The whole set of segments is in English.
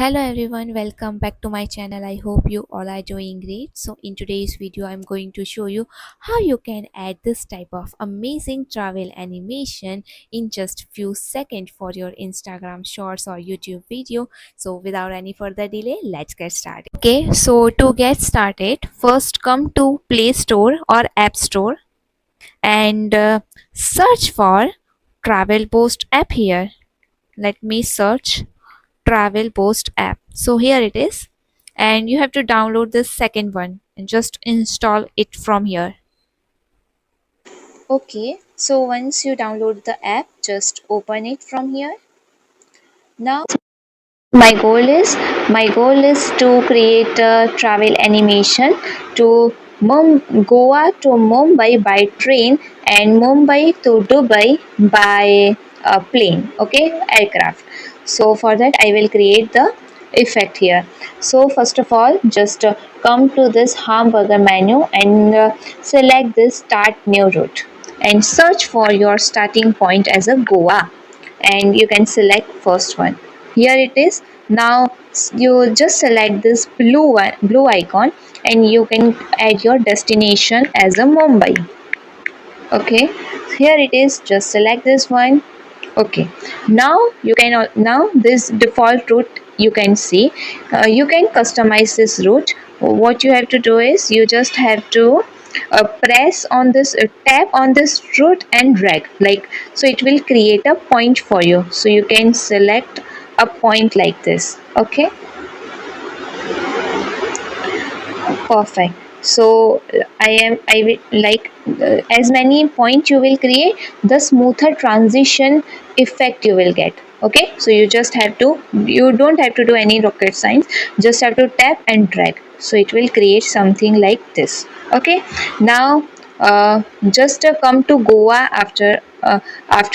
Hello everyone, welcome back to my channel. I hope you all are doing great. So in today's video I'm going to show you how you can add this type of amazing travel animation in just few seconds for your Instagram shorts or YouTube video. So without any further delay, let's get started. Okay, so to get started, first come to Play Store or App Store and search for Travel Post app here. Let me search Travel Post app. So here it is, and you have to download the second one and just install it from here. Okay, so once you download the app, just open it from here. Now my goal is to create a travel animation to Goa to Mumbai by train and Mumbai to Dubai by plane, okay, aircraft. So for that I will create the effect here. So first of all, just come to this hamburger menu and select this start new route and search for your starting point as a Goa, and you can select first one. Here it is. Now you just select this blue icon and you can add your destination as a Mumbai. Okay, here it is, just select this one. Okay, now you can now this default route you can see. You can customize this route. What you have to do is you just have to press on this tap on this route and drag, like, so it will create a point for you, so you can select a point like this. Okay, perfect. So I will like as many points you will create, the smoother transition effect you will get. Okay, so you don't have to do any rocket science, just have to tap and drag, so it will create something like this. Okay, now just come to Goa after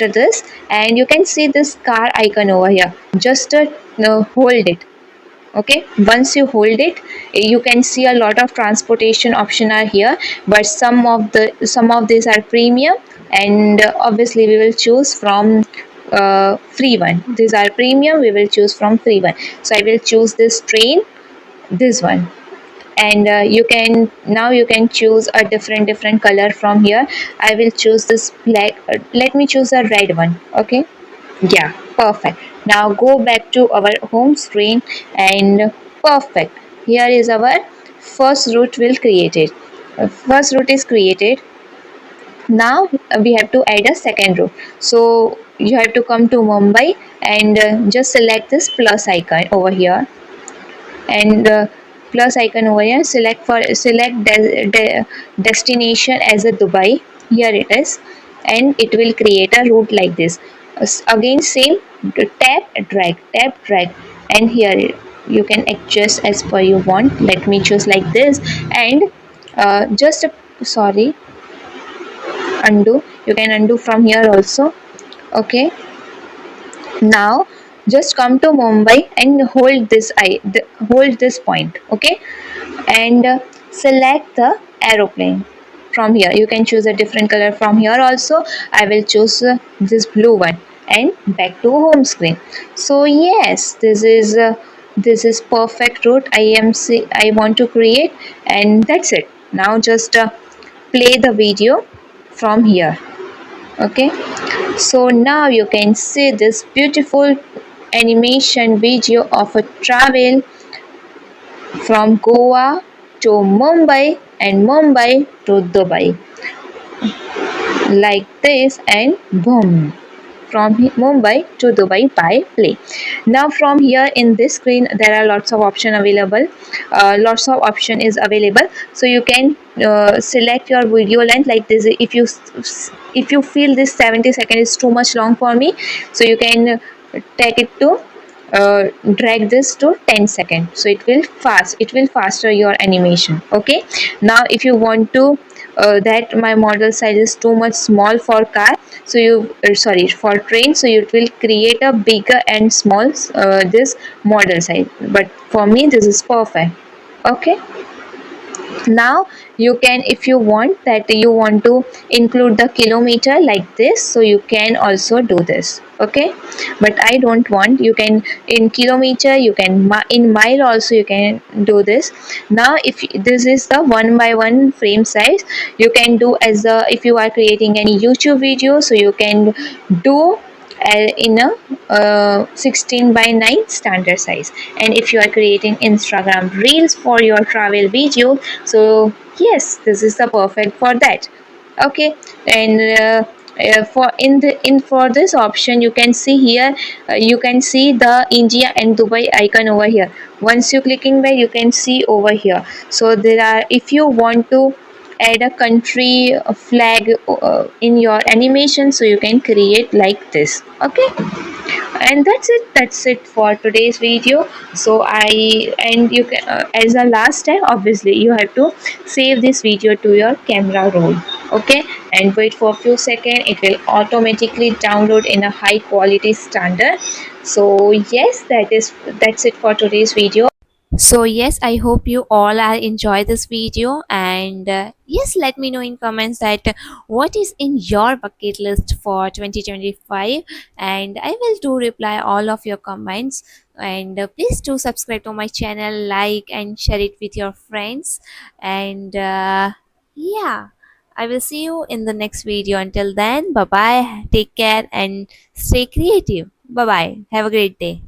this, and you can see this car icon over here. Just hold it. Okay, once you hold it, you can see a lot of transportation option are here, but some of these are premium, and obviously we will choose from free one. These are premium, we will choose from free one. So I will choose this train, this one, and you can choose a different color from here. I will choose this black. Let me choose a red one. Okay, yeah, perfect. Now go back to our home screen and perfect. Here is our first route will created. First route is created. Now we have to add a second route. So you have to come to Mumbai and just select this plus icon over here, and plus icon over here, select destination as a Dubai. Here it is, and it will create a route like this. Again same, tap drag, and here you can adjust as per you want. Let me choose like this, and just sorry, undo. You can undo from here also. Okay, now just come to Mumbai and hold this point. Okay, and select the aeroplane from here. You can choose a different color from here also. I will choose this blue one, and back to home screen. So yes, this is perfect route I want to create, and that's it. Now just play the video from here. Okay, so now you can see this beautiful animation video of a travel from Goa to Mumbai and Mumbai to Dubai, like this, and boom, from Mumbai to Dubai by plane. Now from here in this screen there are lots of option available. Lots of option is available, so you can select your video length like this. If you feel this 70 seconds is too much long for me, so you can take it to drag this to 10 seconds, so it will faster your animation. Okay, now if you want to that my model size is too much small for car, so you sorry, for train, so it will create a bigger and small this model size, but for me this is perfect. Okay, Now you can, if you want that you want to include the kilometer like this, so you can also do this. Okay, but I don't want. You can in kilometer, you can in mile also you can do this. Now if this is the one by one frame size, you can do as a, if you are creating any YouTube video, so you can do in a 16 by 9 standard size. And if you are creating Instagram reels for your travel video, so yes, this is the perfect for that. Okay, and for in the in for this option, you can see here, you can see the India and Dubai icon over here. Once you clicking there, you can see over here. So there are, if you want to add a country flag in your animation, so you can create like this. Okay, and that's it for today's video. So I, and you can as a last step, obviously you have to save this video to your camera roll. Okay, and wait for a few seconds, it will automatically download in a high quality standard. So yes, that's it for today's video. So yes, I hope you all are enjoy this video, and yes, let me know in comments that what is in your bucket list for 2025, and I will do reply all of your comments. And please do subscribe to my channel, like and share it with your friends. And yeah, I will see you in the next video. Until then, bye bye, take care and stay creative. Bye bye, have a great day.